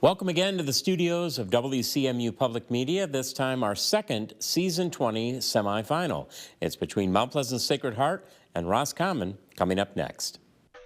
Welcome again to the studios of WCMU Public Media, this time our second Season 20 semifinal. It's between Mount Pleasant Sacred Heart and Roscommon, coming up next.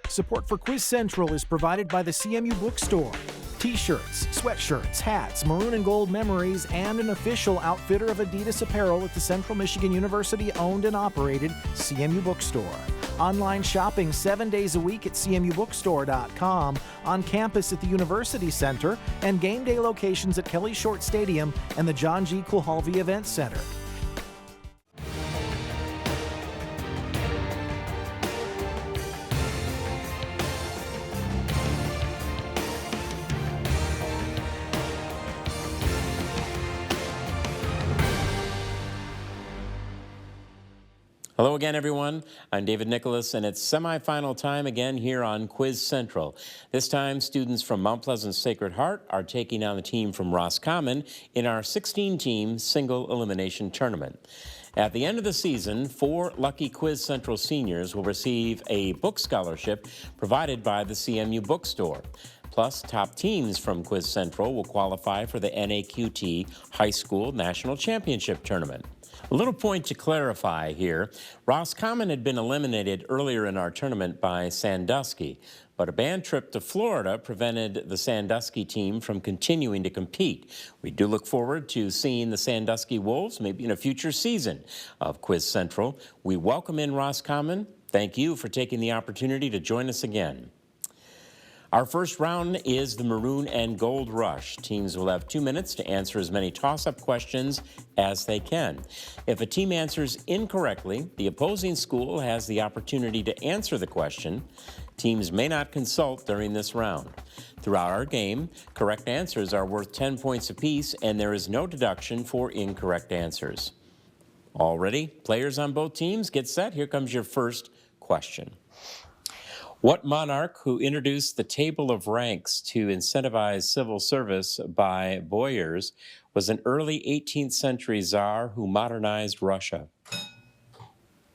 Support for Quiz Central is provided by the CMU Bookstore. T-shirts, sweatshirts, hats, maroon and gold memories, and an official outfitter of Adidas apparel at the Central Michigan University owned and operated CMU Bookstore. Online shopping 7 days a week at cmubookstore.com, on campus at the University Center, and game day locations at Kelly Short Stadium and the John G. Kulhalvy Event Center. Hello again, everyone. I'm David Nicholas, and it's semifinal time again here on Quiz Central. This time, students from Mount Pleasant Sacred Heart are taking on the team from Roscommon in our 16-team single elimination tournament. At the end of the season, 4 lucky Quiz Central seniors will receive a book scholarship provided by the CMU Bookstore. Plus, top teams from Quiz Central will qualify for the NAQT High School National Championship Tournament. A little point to clarify here. Roscommon had been eliminated earlier in our tournament by Sandusky, but a band trip to Florida prevented the Sandusky team from continuing to compete. We do look forward to seeing the Sandusky Wolves maybe in a future season of Quiz Central. We welcome in Roscommon. Thank you for taking the opportunity to join us again. Our first round is the Maroon and Gold Rush. Teams will have 2 minutes to answer as many toss-up questions as they can. If a team answers incorrectly, the opposing school has the opportunity to answer the question. Teams may not consult during this round. Throughout our game, correct answers are worth 10 points apiece, and there is no deduction for incorrect answers. All ready? Players on both teams, get set. Here comes your first question. What monarch who introduced the table of ranks to incentivize civil service by boyars was an early 18th century czar who modernized Russia?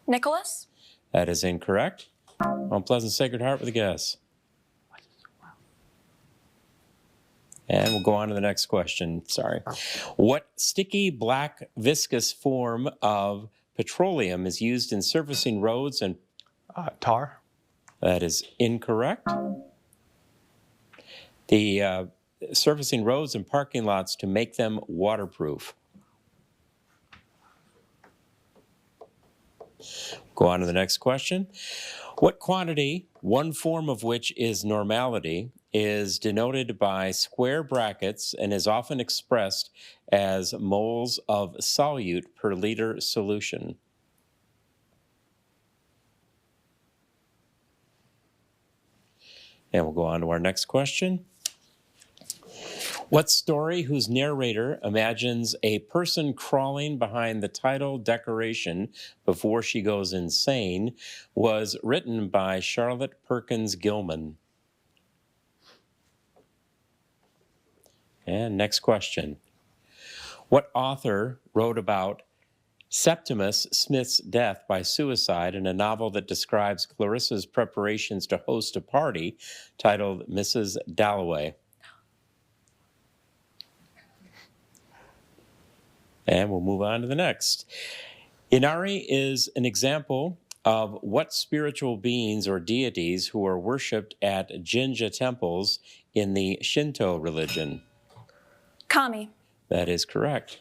Nicholas? That is incorrect. Mount Pleasant Sacred Heart with a guess. And we'll go on to the next question. Sorry. What sticky black viscous form of petroleum is used in surfacing roads and tar? That is incorrect. The surfacing roads and parking lots to make them waterproof. Go on to the next question. What quantity, one form of which is normality, is denoted by square brackets and is often expressed as moles of solute per liter solution? And we'll go on to our next question. What story whose narrator imagines a person crawling behind the title decoration before she goes insane was written by Charlotte Perkins Gilman? And next question. What author wrote about Septimus Smith's death by suicide in a novel that describes Clarissa's preparations to host a party titled Mrs. Dalloway? And we'll move on to the next. Inari is an example of what spiritual beings or deities who are worshipped at Jinja temples in the Shinto religion? Kami. That is correct.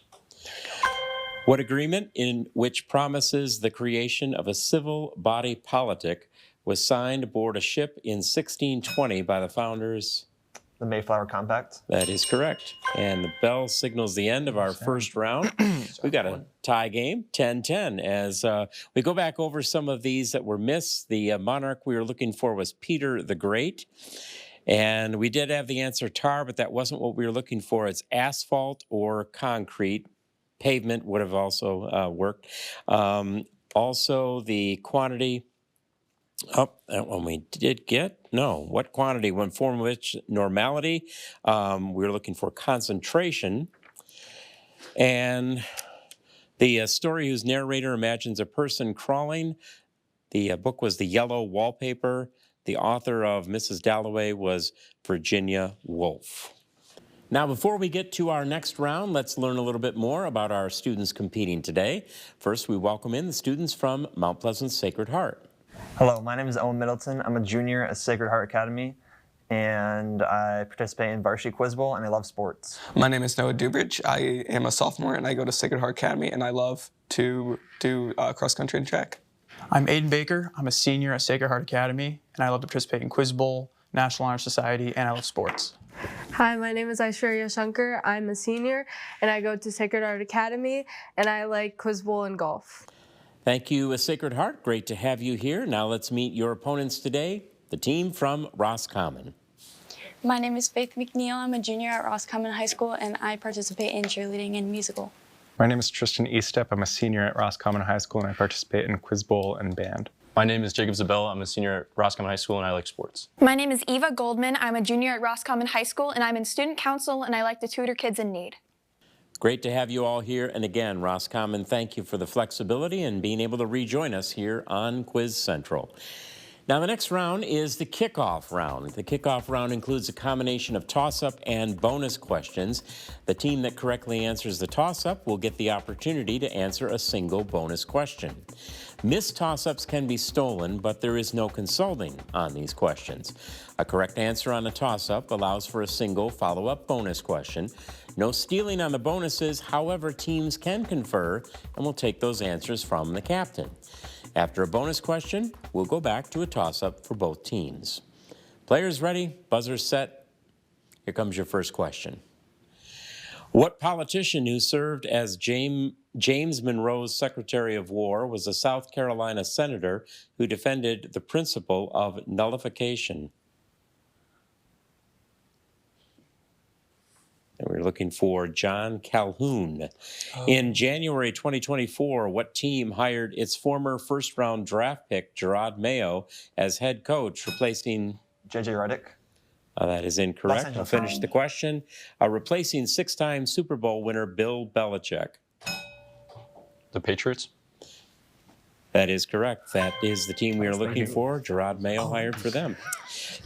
What agreement in which promises the creation of a civil body politic was signed aboard a ship in 1620 by the founders? The Mayflower Compact? That is correct. And the bell signals the end of our first round. We've got a tie game, 10-10. As we go back over some of these that were missed, the monarch we were looking for was Peter the Great. And we did have the answer tar, but that wasn't what we were looking for. It's asphalt or concrete. Pavement would have also worked. Also, the quantity, that one we did get. No, what quantity? One form of which normality. We were looking for concentration. And the story whose narrator imagines a person crawling. The book was The Yellow Wallpaper. The author of Mrs. Dalloway was Virginia Woolf. Now, before we get to our next round, let's learn a little bit more about our students competing today. First, we welcome in the students from Mount Pleasant Sacred Heart. Hello, my name is Owen Middleton. I'm a junior at Sacred Heart Academy, and I participate in varsity quiz bowl, and I love sports. My name is Noah Dubrich. I am a sophomore, and I go to Sacred Heart Academy, and I love to do cross country and track. I'm Aiden Baker. I'm a senior at Sacred Heart Academy, and I love to participate in Quiz Bowl, National Honor Society, and I love sports. Hi, my name is Aishwarya Shankar. I'm a senior, and I go to Sacred Heart Academy, and I like Quiz Bowl and golf. Thank you, Sacred Heart. Great to have you here. Now let's meet your opponents today, the team from Roscommon. My name is Faith McNeil. I'm a junior at Roscommon High School, and I participate in cheerleading and musical. My name is Tristan Eastep. I'm a senior at Roscommon High School, and I participate in Quiz Bowl and band. My name is Jacob Zabella. I'm a senior at Roscommon High School, and I like sports. My name is Eva Goldman. I'm a junior at Roscommon High School, and I'm in student council, and I like to tutor kids in need. Great to have you all here. And again, Roscommon, thank you for the flexibility and being able to rejoin us here on Quiz Central. Now, the next round is the kickoff round. The kickoff round includes a combination of toss-up and bonus questions. The team that correctly answers the toss-up will get the opportunity to answer a single bonus question. Missed toss-ups can be stolen, but there is no consulting on these questions. A correct answer on a toss-up allows for a single follow-up bonus question. No stealing on the bonuses, however, teams can confer and will take those answers from the captain. After a bonus question, we'll go back to a toss-up for both teams. Players ready? Buzzers set? Here comes your first question. What politician who served as James Monroe's Secretary of War was a South Carolina senator who defended the principle of nullification? And we're looking for John Calhoun. In January 2024, what team hired its former first-round draft pick, Gerard Mayo, as head coach, replacing... J.J. Redick. That is incorrect. I'll finish the question. Replacing six-time Super Bowl winner Bill Belichick. The Patriots? That is correct. That is the team we are looking for. Gerard Mayo hired for them.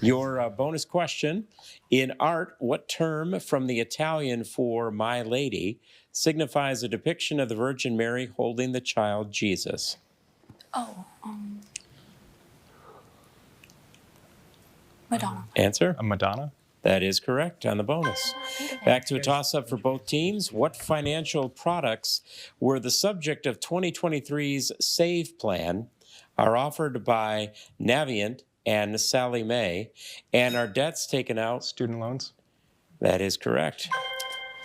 Your bonus question. In art, what term from the Italian for My Lady signifies a depiction of the Virgin Mary holding the child Jesus? Madonna. Answer? A Madonna. That is correct on the bonus. Back to a toss-up for both teams. What financial products were the subject of 2023's SAVE plan, are offered by Navient and Sally Mae, and are debts taken out? Student loans. That is correct.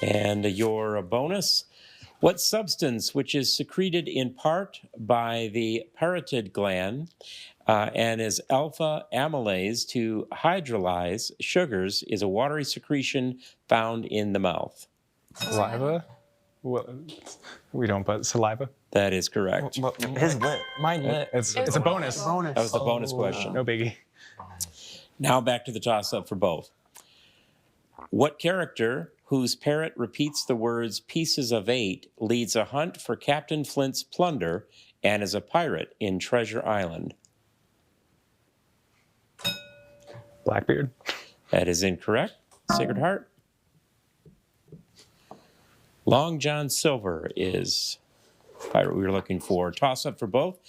And your bonus. What substance, which is secreted in part by the parotid gland and is alpha amylase to hydrolyze sugars, is a watery secretion found in the mouth? Saliva. Well, we don't, but saliva. That is correct. His lit. Mine lit. It's a bonus. That was the bonus question. No biggie. Now back to the toss-up for both. What character whose parrot repeats the words pieces of 8 leads a hunt for Captain Flint's plunder and is a pirate in Treasure Island? Blackbeard. That is incorrect. Sacred Heart. Long John Silver is pirate we were looking for. Toss-up for both.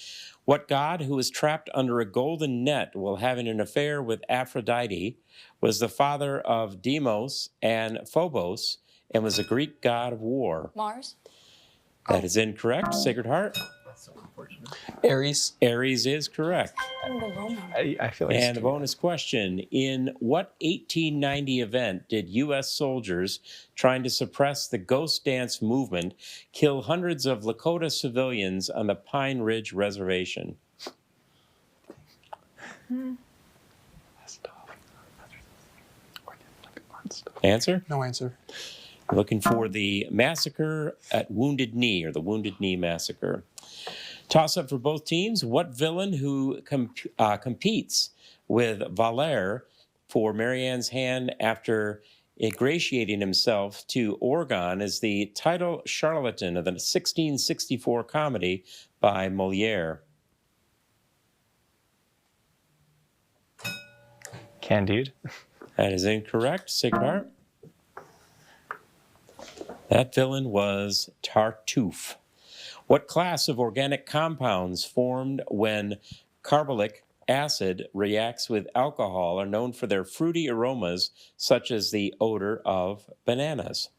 What god who was trapped under a golden net while having an affair with Aphrodite was the father of Deimos and Phobos and was a Greek god of war? Mars. That is incorrect. Sacred Heart. Aries. Aries is correct. I feel like. And the bonus question. In what 1890 event did U.S. soldiers trying to suppress the ghost dance movement kill hundreds of Lakota civilians on the Pine Ridge Reservation? Answer? No answer. Looking for the massacre at Wounded Knee, or the Wounded Knee Massacre. Toss-up for both teams. What villain who competes with Valère for Marianne's hand after ingratiating himself to Orgon is the title charlatan of the 1664 comedy by Molière? Candide. That is incorrect. Sacred Heart. That villain was Tartuffe. What class of organic compounds formed when carbolic acid reacts with alcohol are known for their fruity aromas, such as the odor of bananas?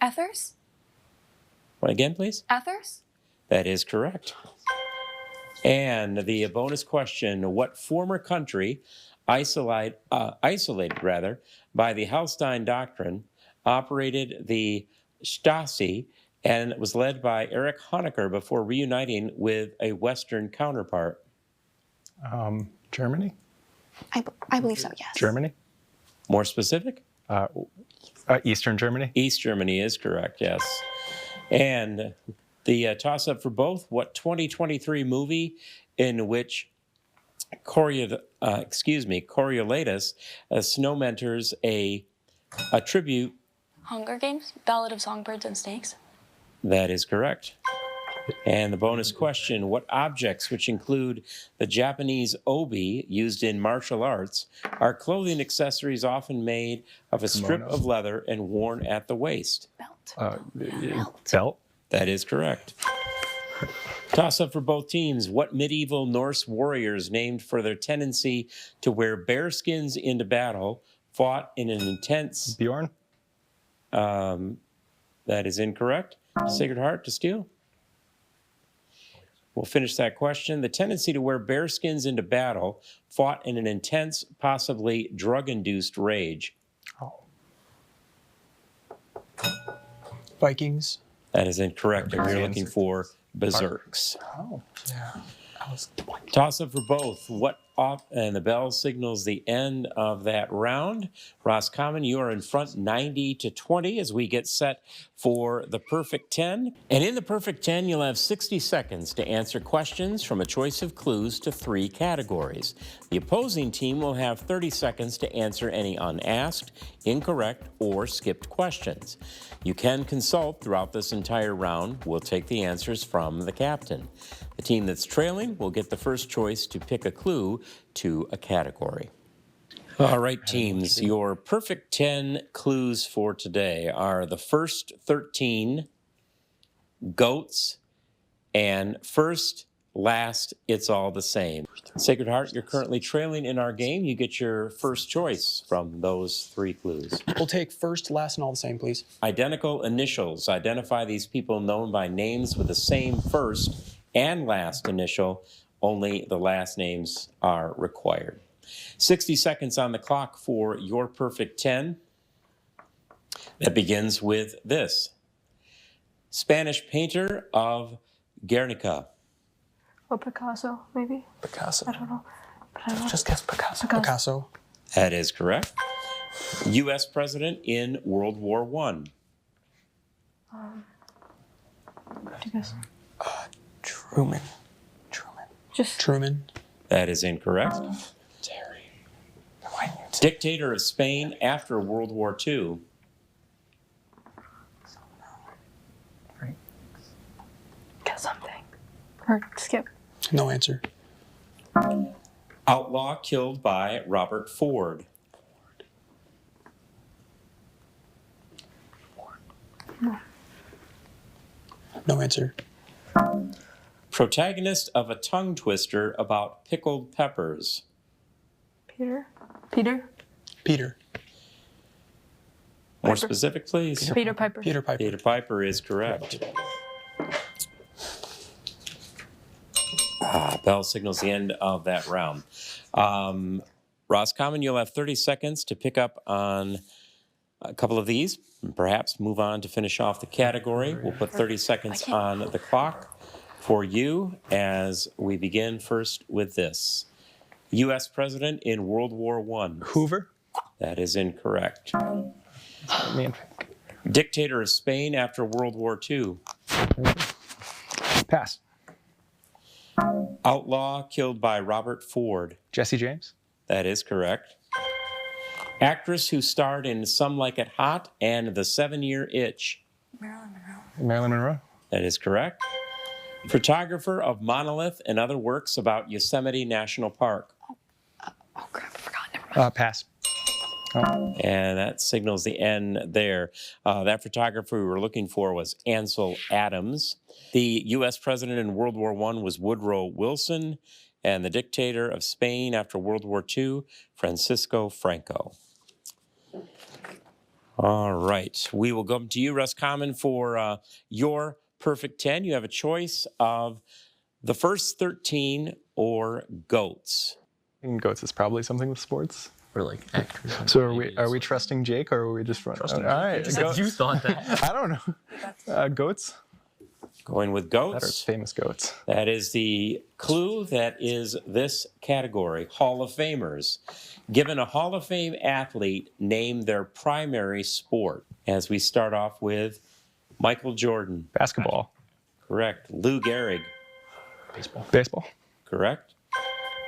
Ethers? What again, please? Ethers? That is correct. And the bonus question, what former country, isolated by the Hallstein Doctrine, operated the Stasi and was led by Erich Honecker before reuniting with a Western counterpart? Germany? I believe so, yes. Germany? More specific? Eastern Germany? East Germany is correct, yes. And the toss-up for both, what 2023 movie in which Coriolanus snow mentors a tribute? Hunger Games? Ballad of Songbirds and Snakes? That is correct. And the bonus question, what objects, which include the Japanese obi used in martial arts, are clothing accessories often made of a strip of leather and worn at the waist? Belt. Belt? That is correct. Toss up for both teams. What medieval Norse warriors, named for their tendency to wear bear skins into battle, fought in an intense... Bjorn? That is incorrect. Sacred Heart to steal. We'll finish that question. The tendency to wear bear skins into battle fought in an intense, possibly drug-induced rage. Oh. Vikings. That is incorrect. And you're looking for berserks. Oh, yeah. Toss up for both. And the bell signals the end of that round. Roscommon, you are in front 90-20 as we get set for the perfect 10. And in the perfect 10, you'll have 60 seconds to answer questions from a choice of clues to 3 categories. The opposing team will have 30 seconds to answer any unasked, incorrect, or skipped questions. You can consult throughout this entire round. We'll take the answers from the captain. The team that's trailing will get the first choice to pick a clue to a category. All right, teams, your perfect 10 clues for today are the first 13, goats, and first, last, it's all the same. Sacred Heart, you're currently trailing in our game. You get your first choice from those 3 clues. We'll take first, last, and all the same, please. Identical initials. Identify these people known by names with the same first and last initial. Only the last names are required. 60 seconds on the clock for your perfect 10. That begins with this. Spanish painter of Guernica. Or Picasso, maybe? Picasso. I don't know. But I don't know. Just guess Picasso. Picasso. That is correct. U.S. president in World War I. Do you guess? Truman. Just Truman. That is incorrect. Terry. Dictator of Spain after World War II. get something. Or skip. No answer. Outlaw killed by Robert Ford. No answer. Protagonist of a tongue twister about pickled peppers. Peter. More specific, please. Peter Piper. Peter Piper. Peter Piper is correct. Bell signals the end of that round. Roscommon, you'll have 30 seconds to pick up on a couple of these and perhaps move on to finish off the category. We'll put 30 seconds on the clock for you as we begin first with this. U.S. President in World War I. Hoover? That is incorrect. Me. Dictator of Spain after World War II. Pass. Outlaw killed by Robert Ford. Jesse James? That is correct. Actress who starred in Some Like It Hot and The 7-Year Itch. Marilyn Monroe? That is correct. Photographer of Monolith and other works about Yosemite National Park. Oh crap, I forgot. Never mind. Pass. And that signals the end there. That photographer we were looking for was Ansel Adams. The U.S. president in World War I was Woodrow Wilson, and the dictator of Spain after World War II, Francisco Franco. All right, we will go to you, Roscommon, for your perfect 10. You have a choice of the first 13 or goats. Goats is probably something with sports. Or like actors. So are we trusting Jake, or are we just running? Trusting All right, you thought that. I don't know. Goats. Going with That are goats. famous goats. That is the clue that is this category, Hall of Famers. Given a Hall of Fame athlete, name their primary sport. As we start off with Michael Jordan. Basketball. Correct. Lou Gehrig. Baseball. Correct.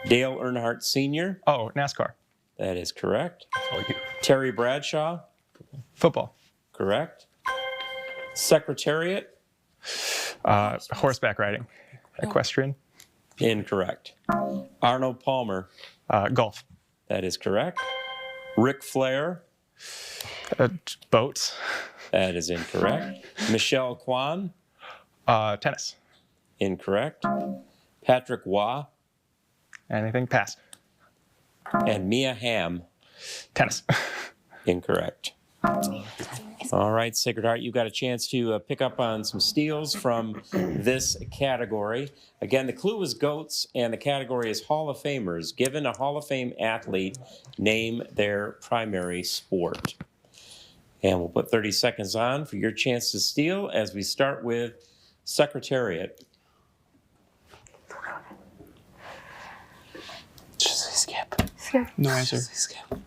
Dale Earnhardt Sr. Oh, NASCAR. That is correct. Oh, you. Terry Bradshaw. Football. Correct. Secretariat. Horseback riding. Equestrian. Incorrect. Arnold Palmer. Golf. That is correct. Ric Flair. Boats. That is incorrect. Michelle Kwan. Tennis. Incorrect. Patrick Waugh. Anything? Pass. And Mia Hamm. Tennis. Incorrect. All right, Sacred Heart, you've got a chance to pick up on some steals from this category. Again, the clue was goats, and the category is Hall of Famers. Given a Hall of Fame athlete, name their primary sport. And we'll put 30 seconds on for your chance to steal as we start with Secretariat. Skip. No answer. Skip.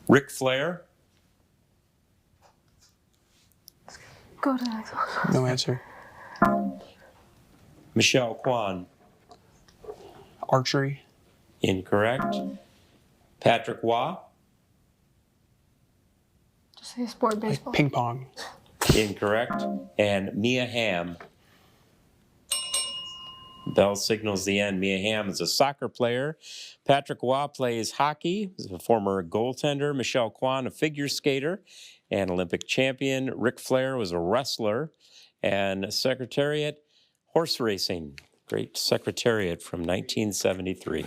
Ric Flair. Go to the next one. No answer. Michelle Kwan. Archery. Incorrect. Patrick Waugh. Just say sport, baseball. Ping pong. Incorrect. And Mia Hamm. Bell signals the end. Mia Hamm is a soccer player. Patrick Waugh plays hockey. He's a former goaltender. Michelle Kwan, a figure skater and Olympic champion. Ric Flair was a wrestler. And Secretariat, horse racing. Great Secretariat from 1973.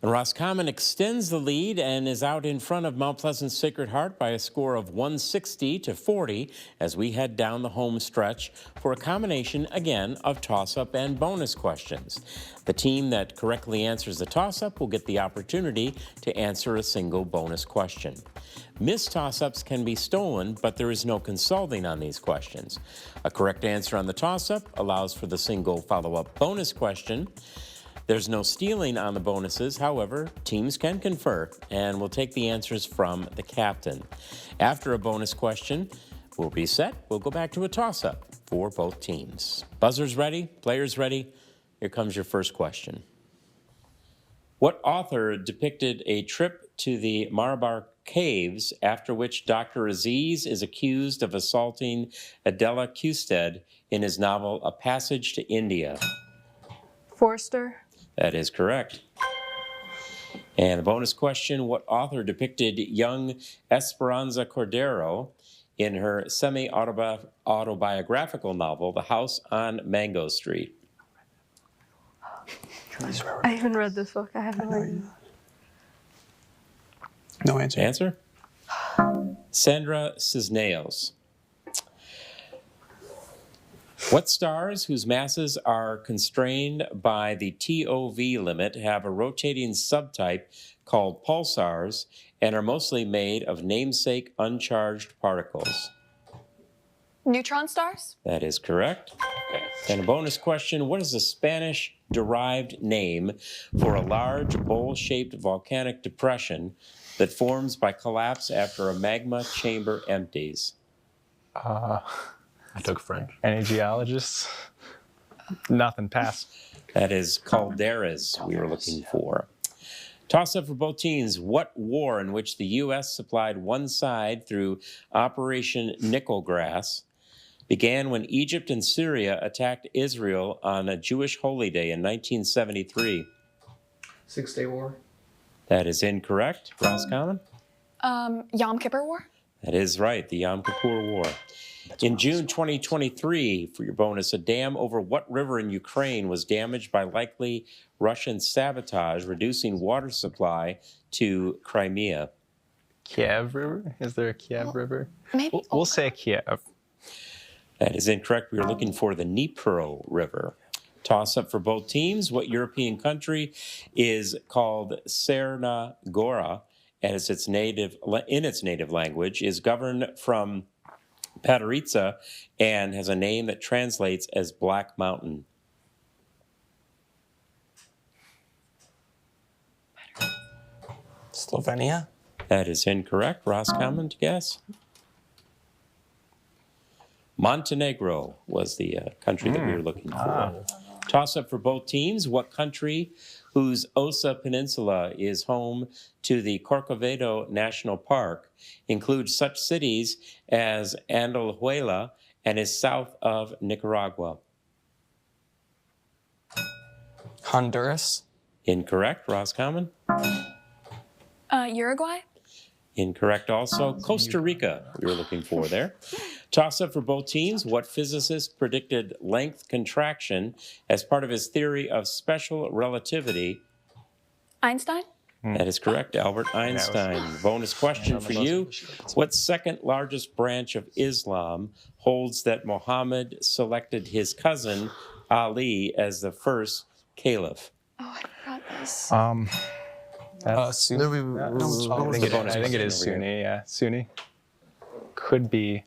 And Roscommon extends the lead and is out in front of Mount Pleasant Sacred Heart by a score of 160 to 40 as we head down the home stretch for a combination, again, of toss-up and bonus questions. The team that correctly answers the toss-up will get the opportunity to answer a single bonus question. Missed toss-ups can be stolen, but there is no consulting on these questions. A correct answer on the toss-up allows for the single follow-up bonus question. There's no stealing on the bonuses. However, teams can confer, and we'll take the answers from the captain. After a bonus question, we'll reset. We'll go back to a toss-up for both teams. Buzzers ready? Players ready? Here comes your first question. What author depicted a trip to the Malabar Caves after which Dr. Aziz is accused of assaulting Adela Custed in his novel A Passage to India? Forster. That is correct. And a bonus question, what author depicted young Esperanza Cordero in her semi-autobiographical novel, The House on Mango Street? I haven't read this book. I haven't read it. No answer. Answer? Sandra Cisneros. What stars whose masses are constrained by the TOV limit have a rotating subtype called pulsars and are mostly made of namesake uncharged particles? Neutron stars? That is correct. And a bonus question, what is the Spanish-derived name for a large bowl-shaped volcanic depression that forms by collapse after a magma chamber empties? I took French. Any geologists? Nothing. Pass. That is calderas we were looking for. Toss-up for both teams. What war in which the U.S. supplied one side through Operation Nickelgrass began when Egypt and Syria attacked Israel on a Jewish holy day in 1973? Six-Day War. That is incorrect. Roscommon? Yom Kippur War? That is right, the Yom Kippur War. In June 2023, for your bonus, a dam over what river in Ukraine was damaged by likely Russian sabotage, reducing water supply to Crimea? Kiev River? Is there a Kiev River? Maybe. We'll say Kiev. That is incorrect. We are looking for the Dnipro River. Toss up for both teams. What European country is called Cerna Gora, as in its native language, is governed from Patrica and has a name that translates as Black Mountain? Slovenia? That is incorrect. Roscommon, to guess? Montenegro was the country that we were looking for. Toss up for both teams. What country whose Osa Peninsula is home to the Corcovado National Park includes such cities as Andahuayla and is south of Nicaragua? Honduras? Incorrect. Roscommon? Uruguay? Incorrect also. Costa Rica, we were looking for there. Toss up for both teams. What physicist predicted length contraction as part of his theory of special relativity? Einstein? That is correct, Albert Einstein. Bonus question for you. What second largest branch of Islam holds that Muhammad selected his cousin Ali as the first caliph? Oh, I forgot this. Sunni. I think it is Sunni, yeah. Sunni. Could be.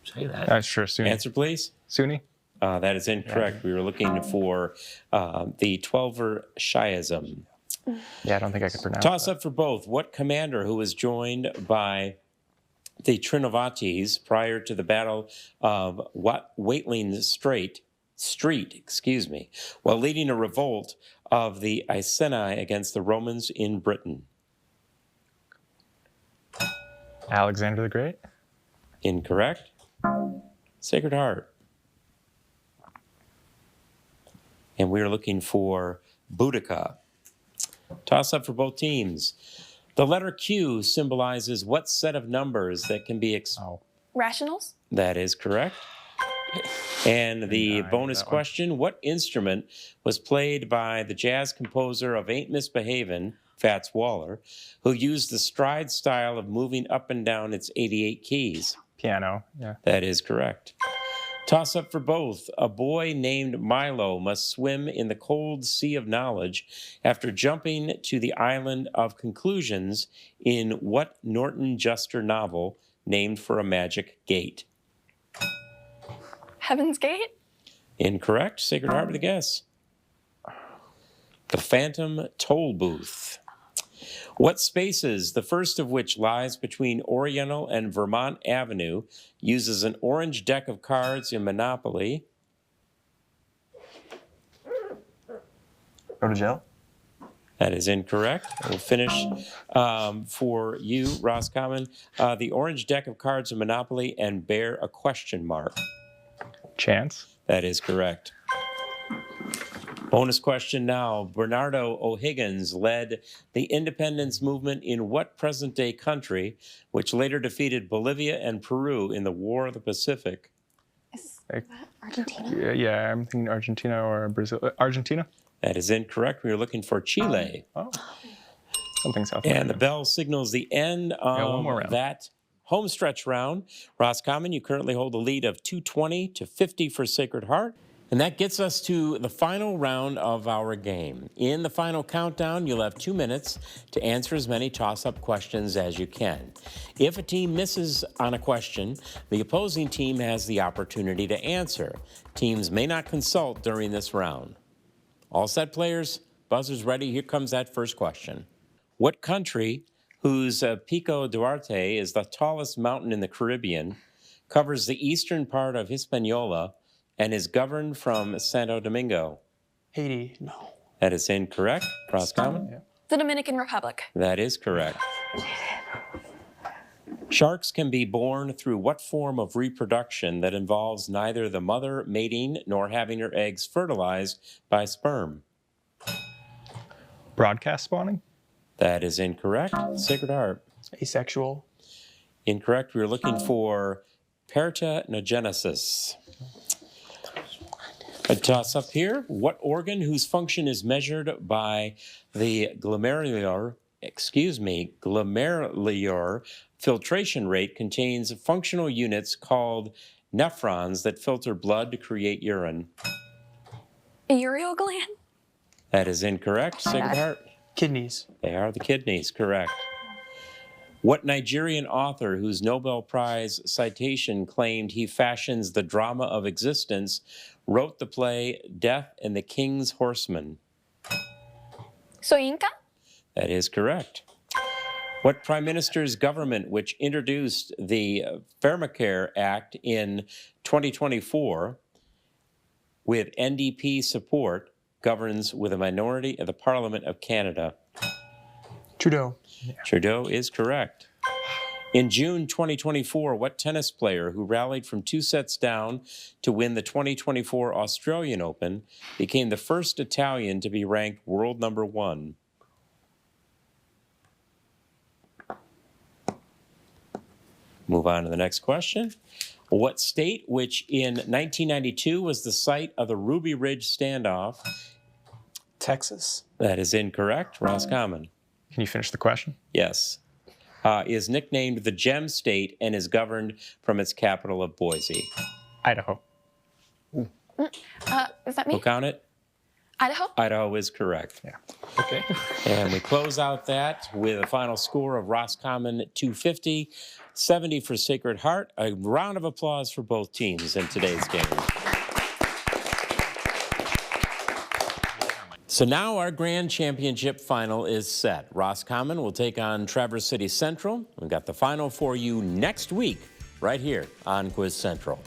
Say that. Sure, Sunni. Answer, please. Sunni? That is incorrect. We were looking for the Twelver Shiism. Yeah, I don't think I could pronounce Toss that. up for both. What commander who was joined by the Trinavatis prior to the Battle of Waitling Street, while leading a revolt of the Iceni against the Romans in Britain? Alexander the Great? Incorrect. Sacred Heart. And we are looking for Boudica. Toss up for both teams. The letter Q symbolizes what set of numbers that can be Rationals? That is correct. And the bonus question, what instrument was played by the jazz composer of Ain't Misbehavin', Fats Waller, who used the stride style of moving up and down its 88 keys? Piano, yeah. That is correct. Toss up for both. A boy named Milo must swim in the cold sea of knowledge after jumping to the island of conclusions in what Norton Juster novel named for a magic gate? Heaven's Gate? Incorrect. Sacred Heart with a guess. The Phantom Toll Booth. What spaces, the first of which lies between Oriental and Vermont Avenue, uses an orange deck of cards in Monopoly? Go to jail? That is incorrect. We'll finish for you, Roscommon. The orange deck of cards in Monopoly and bear a question mark. Chance? That is correct. Bonus question now. Bernardo O'Higgins led the independence movement in what present-day country, which later defeated Bolivia and Peru in the War of the Pacific? Is that Argentina? Yeah, I'm thinking Argentina or Brazil. Argentina? That is incorrect. We are looking for Chile. Oh, something South And America. the bell signals the end one more of round. that home stretch round. Roscommon, you currently hold a lead of 220 to 50 for Sacred Heart. And that gets us to the final round of our game. In the final countdown, you'll have 2 minutes to answer as many toss-up questions as you can. If a team misses on a question, the opposing team has the opportunity to answer. Teams may not consult during this round. All set, players? Buzzers ready? Here comes that first question. What country, whose Pico Duarte is the tallest mountain in the Caribbean, covers the eastern part of Hispaniola, and is governed from Santo Domingo? Haiti? No. That is incorrect. Roscommon? The Dominican Republic. That is correct. Sharks can be born through what form of reproduction that involves neither the mother mating nor having her eggs fertilized by sperm? Broadcast spawning? That is incorrect. Sacred Heart. Asexual. Incorrect. We were looking for parthenogenesis. A toss-up here. What organ whose function is measured by the glomerular filtration rate contains functional units called nephrons that filter blood to create urine? A ureal gland? That is incorrect. Sacred Heart. Kidneys. They are the kidneys, correct. What Nigerian author whose Nobel Prize citation claimed he fashions the drama of existence wrote the play Death and the King's Horseman? Soyinka? That is correct. What Prime Minister's government, which introduced the Pharmacare Act in 2024 with NDP support, governs with a minority of the Parliament of Canada? Trudeau. Trudeau is correct. In June 2024, what tennis player who rallied from 2 sets down to win the 2024 Australian Open became the first Italian to be ranked world number 1? Move on to the next question. What state, which in 1992 was the site of the Ruby Ridge standoff? Texas. That is incorrect. Roscommon. Can you finish the question? Yes. Is nicknamed the Gem State and is governed from its capital of Boise. Idaho. Is that me? Who count it? Idaho? Idaho is correct. Yeah. Okay. And we close out that with a final score of Roscommon 250, 70 for Sacred Heart. A round of applause for both teams in today's game. So now our grand championship final is set. Roscommon will take on Traverse City Central. We've got the final for you next week, right here on Quiz Central.